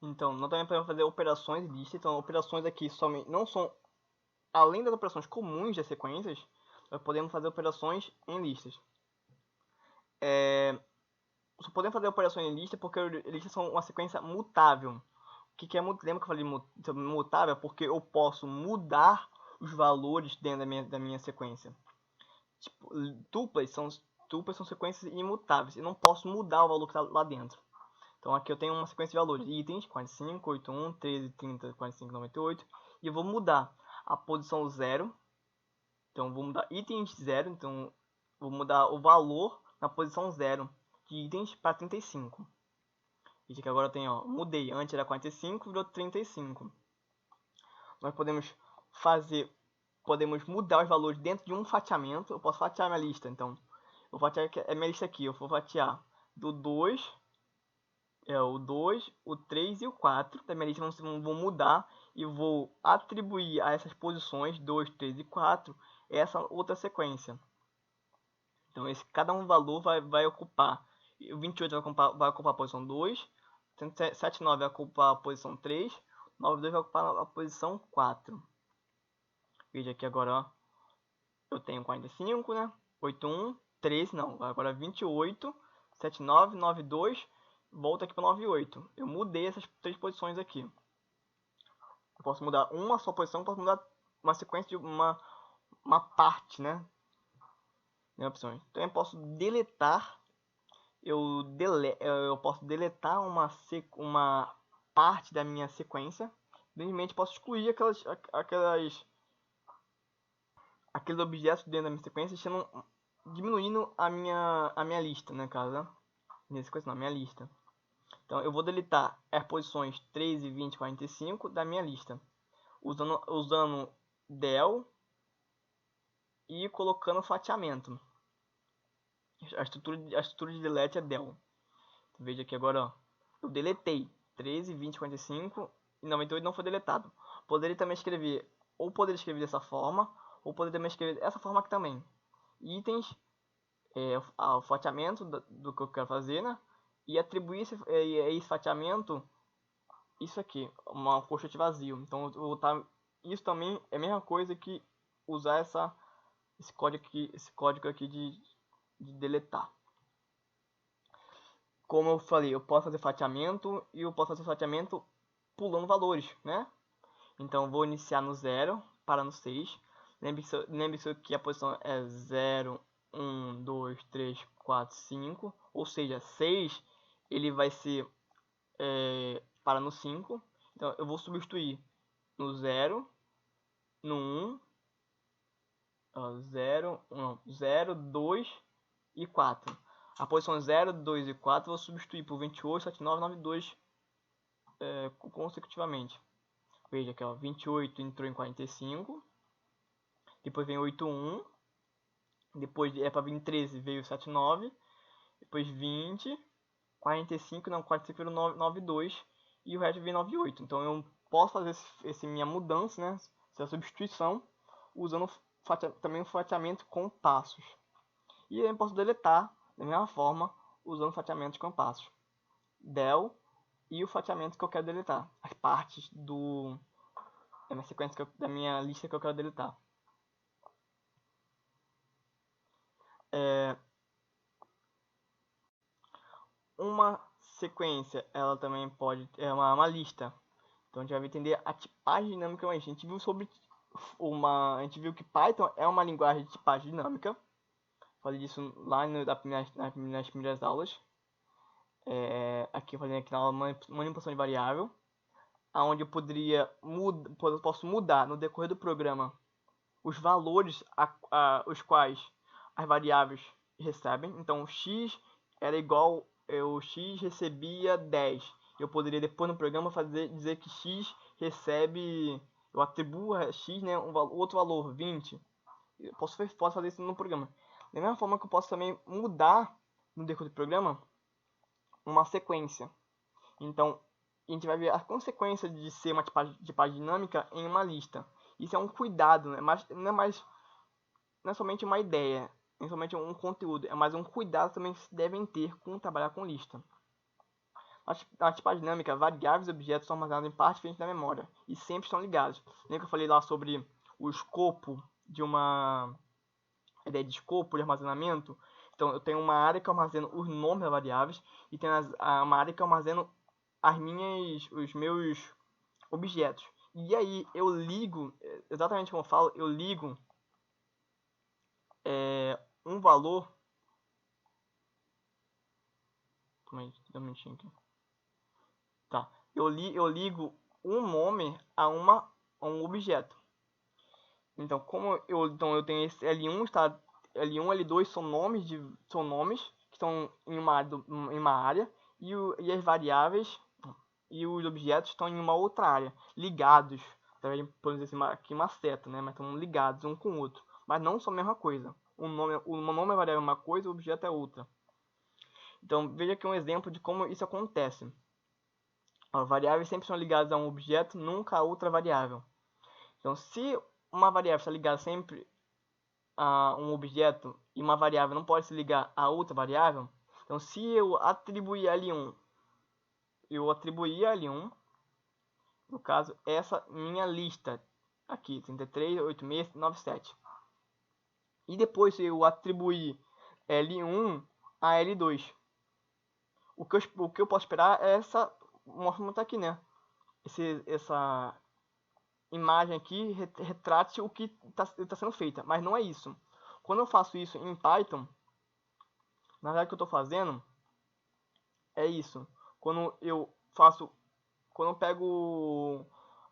Então, nós também podemos fazer operações em lista. Então, operações aqui somente não são, além das operações comuns das sequências, nós podemos fazer operações em listas. Só podemos fazer operações em lista porque listas são uma sequência mutável. O que é lembra que eu falei mutável? Porque eu posso mudar os valores dentro da minha sequência. Tipo, tuplas são sequências imutáveis. Eu não posso mudar o valor que está lá dentro. Então aqui eu tenho uma sequência de valores, itens 45, 81, 13, 30, 45, 98, e eu vou mudar a posição 0. Então vou mudar itens 0, então vou mudar o valor na posição 0 de itens para 35. Veja que agora eu tenho, mudei, antes era 45, virou 35. Nós podemos mudar os valores dentro de um fatiamento. Eu posso fatiar minha lista, então eu vou fatiar minha lista aqui, eu vou fatiar do 2, o 2, o 3 e o 4 da minha lista. Vou mudar e vou atribuir a essas posições 2, 3 e 4 essa outra sequência. Então cada um valor vai ocupar. O 28 vai ocupar a posição 2, 79 vai ocupar a posição 3, 92 vai ocupar a posição 4. Veja aqui agora, ó, eu tenho 45, né? 81, 13, não, agora 28, 79, 92, volta aqui para 98. Eu mudei essas 3 posições aqui. Eu posso mudar uma só posição, posso mudar uma sequência de uma parte, né? Opções. Então eu posso deletar, eu posso deletar uma parte da minha sequência. Simplesmente posso excluir aqueles objetos dentro da minha sequência, diminuindo a minha lista, né, caso, minha sequência não, minha lista. Então eu vou deletar as posições 13, 20, 45 da minha lista, usando del e colocando fatiamento. A estrutura de delete é del. Então, veja aqui agora, ó, eu deletei 13, 20, 45 e 98 não foi deletado. Poderia também escrever, ou poderia escrever dessa forma, ou poderia também escrever dessa forma aqui também. Itens, o fatiamento do que eu quero fazer, né? E atribuir esse fatiamento, isso aqui, uma colchete vazio. Então eu vou botar, isso também é a mesma coisa que usar esse código aqui de deletar. Como eu falei, eu posso fazer fatiamento e eu posso fazer fatiamento pulando valores, né? Então vou iniciar no 0, para no 6. Lembre-se que a posição é 0, 1, 2, 3, 4, 5. Ou seja, 6 ele vai ser para no 5. Então eu vou substituir no 0, no 0, 2 e 4. A posição 0, 2 e 4 eu vou substituir por 28, 79, 92 consecutivamente. Veja aqui, ó, 28 entrou em 45. Depois vem 81. Depois para vir 13 veio 79. Depois 20. 45, não, 45 virou 92. E o resto veio 98. Então eu posso fazer essa minha mudança, né? Essa substituição, usando também o fatiamento com passos. E eu posso deletar da mesma forma, usando fatiamentos com passos. Del e o fatiamento que eu quero deletar. As partes da minha sequência, da minha lista que eu quero deletar. Uma sequência, ela também pode uma lista. Então a gente vai entender a tipagem dinâmica. A gente viu a gente viu que Python é uma linguagem de tipagem dinâmica. Falei disso lá nas primeiras aulas. Aqui eu falei aqui na aula manipulação de variável, onde eu posso mudar no decorrer do programa os valores os quais as variáveis recebem. Então x era igual, o x recebia 10. Eu poderia depois no programa dizer que x recebe, eu atribuo a x, né, outro valor, 20. Eu posso fazer isso no programa. Da mesma forma que eu posso também mudar no decorrer do programa uma sequência. Então a gente vai ver a consequência de ser uma tipagem dinâmica em uma lista. Isso é um cuidado, né? Mas não é somente uma ideia, não é somente um conteúdo, é mais um cuidado também que se devem ter com trabalhar com lista. Na tipagem dinâmica, variáveis e objetos são armazenados em parte diferente da memória e sempre estão ligados. Lembra que eu falei lá sobre o escopo de uma ideia de escopo de armazenamento? Então, eu tenho uma área que eu armazeno os nomes das variáveis e tem uma área que eu armazeno os meus objetos. E aí eu ligo, exatamente como eu falo, eu ligo um valor. Calma aí, dá um minutinho aqui. Tá. Eu ligo um nome a um objeto. Então, eu tenho esse L1, L1 L2 são nomes que estão em uma área e as variáveis e os objetos estão em uma outra área, ligados. Podemos dizer assim, aqui uma seta, né? Mas estão ligados um com o outro. Mas não são a mesma coisa. O nome é variável é uma coisa, o objeto é outra. Então, veja aqui um exemplo de como isso acontece. As variáveis sempre são ligadas a um objeto, nunca a outra variável. Então, se uma variável está ligada sempre a um objeto e uma variável não pode se ligar a outra variável, então se eu atribuir L1, no caso, essa minha lista aqui, 33, 86, 97. E depois se eu atribuir L1 a L2, o que eu posso esperar é essa, mostra aqui, né? Essa imagem aqui retrate o que está sendo feita, mas não é isso. Quando eu faço isso em Python, na verdade o que eu estou fazendo é isso. Quando eu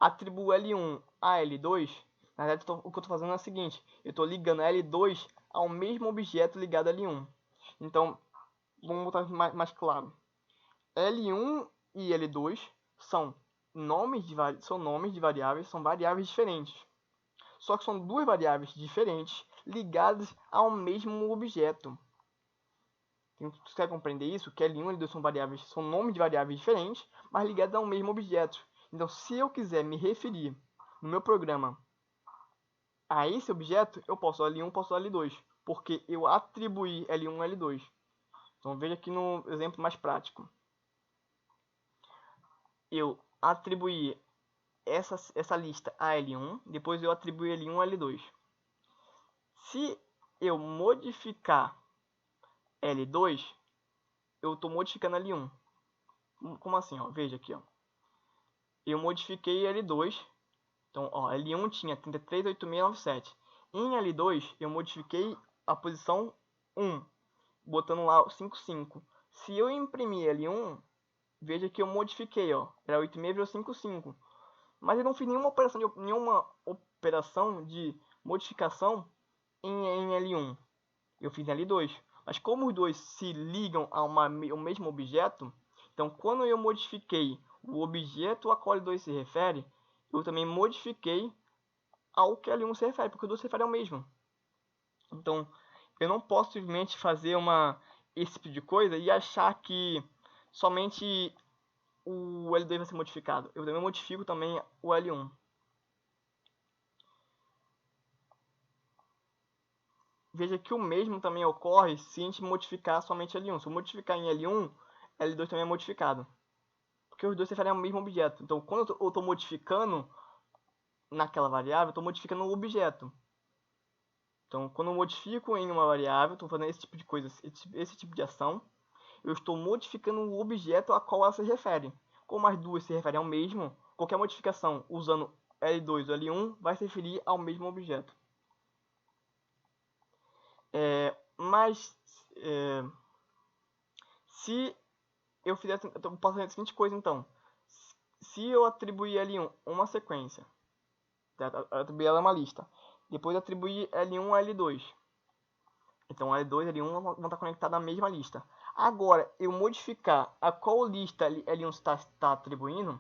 atribuo L1 a L2, na verdade o que eu estou fazendo é o seguinte: eu estou ligando L2 ao mesmo objeto ligado a L1. Então, vamos botar mais claro. L1 e L2 são nomes de variáveis, são variáveis diferentes. Só que são duas variáveis diferentes ligadas ao mesmo objeto. Você quer compreender isso? Que L1 e L2 são nomes de variáveis diferentes, mas ligadas ao mesmo objeto. Então, se eu quiser me referir no meu programa a esse objeto, eu posso L1, posso L2, porque eu atribuí L1 a L2. Então, veja aqui no exemplo mais prático. Eu atribuí essa lista a L1, depois eu atribuí L1 a L2. Se eu modificar L2, eu estou modificando L1. Como assim? Ó? Veja aqui. Ó. Eu modifiquei L2. Então, ó, L1 tinha 338697. Em L2, eu modifiquei a posição 1, botando lá 55. Se eu imprimir L1, veja que eu modifiquei. Ó, era 86 virou 55. Mas eu não fiz nenhuma operação de modificação em L1. Eu fiz em L2. Mas como os dois se ligam ao mesmo objeto, então quando eu modifiquei o objeto a qual L2 se refere, eu também modifiquei ao que L1 se refere, porque os dois se referem ao mesmo. Então, eu não posso simplesmente fazer esse tipo de coisa e achar que somente o L2 vai ser modificado. Eu também modifico também o L1. Veja que o mesmo também ocorre se a gente modificar somente L1. Se eu modificar em L1, L2 também é modificado. Porque os dois se referem ao mesmo objeto. Então, quando eu estou modificando naquela variável, eu estou modificando o objeto. Então, quando eu modifico em uma variável, estou fazendo esse tipo de coisa, esse tipo de ação, eu estou modificando o objeto a qual ela se refere. Como as duas se referem ao mesmo, qualquer modificação usando L2 ou L1 vai se referir ao mesmo objeto. Mas se eu fizer, eu posso fazer a seguinte coisa então: se eu atribuir L1 uma sequência, atribuir ela uma lista, depois atribuir L1 a L2, então L2 e L1 vão estar conectados na mesma lista. Agora, eu modificar a qual lista L1 está atribuindo,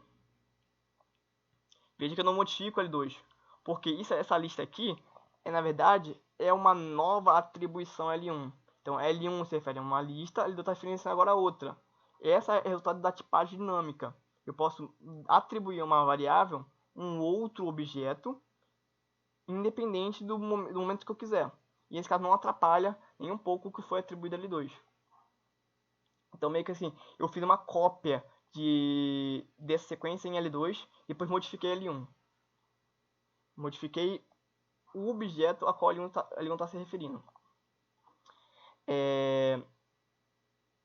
veja que eu não modifico L2, porque essa lista aqui, na verdade, é uma nova atribuição L1. Então, L1 se refere a uma lista, L2 está referindo agora a outra. Essa é o resultado da tipagem dinâmica. Eu posso atribuir a uma variável um outro objeto, independente do momento que eu quiser. E nesse caso não atrapalha nem um pouco o que foi atribuído a L2. Então, meio que assim, eu fiz uma cópia dessa sequência em L2 e depois modifiquei L1. Modifiquei o objeto a qual L1 está se referindo.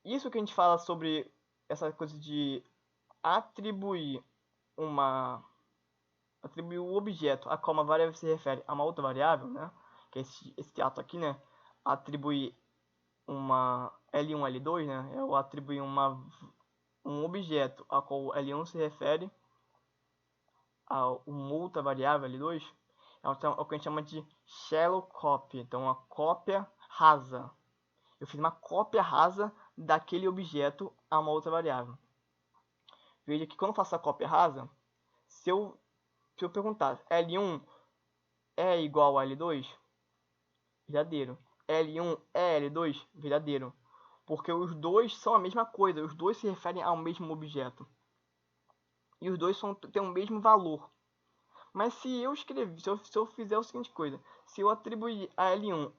Isso que a gente fala sobre essa coisa de atribuir o objeto a qual uma variável se refere a uma outra variável, né? Que é esse ato aqui, né? Atribuir uma L1, L2, né? Eu atribuir um objeto a qual L1 se refere a uma outra variável L2, é o que a gente chama de shallow copy, então uma cópia rasa. Eu fiz uma cópia rasa daquele objeto a uma outra variável. Veja que quando eu faço a cópia rasa, se eu perguntar L1 é igual a L2, verdadeiro. L1 é L2, verdadeiro. Porque os dois são a mesma coisa, os dois se referem ao mesmo objeto. E os dois têm o mesmo valor. Mas se eu fizer o seguinte coisa, se eu atribuir a L1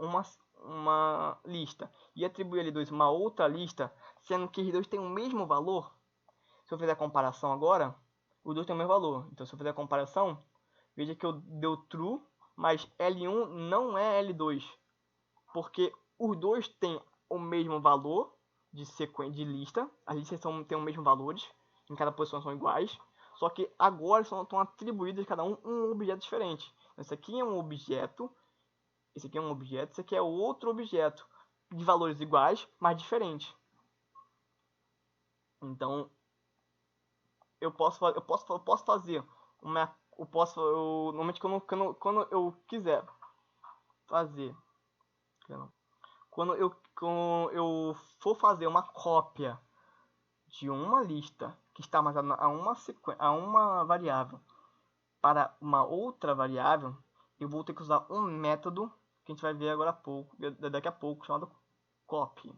uma lista e atribuir a L2 uma outra lista, sendo que os dois têm o mesmo valor, se eu fizer a comparação agora, os dois têm o mesmo valor. Então se eu fizer a comparação, veja que deu true, mas L1 não é L2, porque os dois têm o mesmo valor de lista, as listas têm os mesmos valores, em cada posição são iguais, só que agora estão atribuídos cada um objeto diferente. Esse aqui é um objeto, esse aqui é um objeto, esse aqui é outro objeto, de valores iguais, mas diferentes. Então, eu posso fazer normalmente quando eu quiser fazer, quando eu for fazer uma cópia de uma lista que está armazenada a uma variável para uma outra variável, eu vou ter que usar um método que a gente vai ver agora daqui a pouco, chamado copy.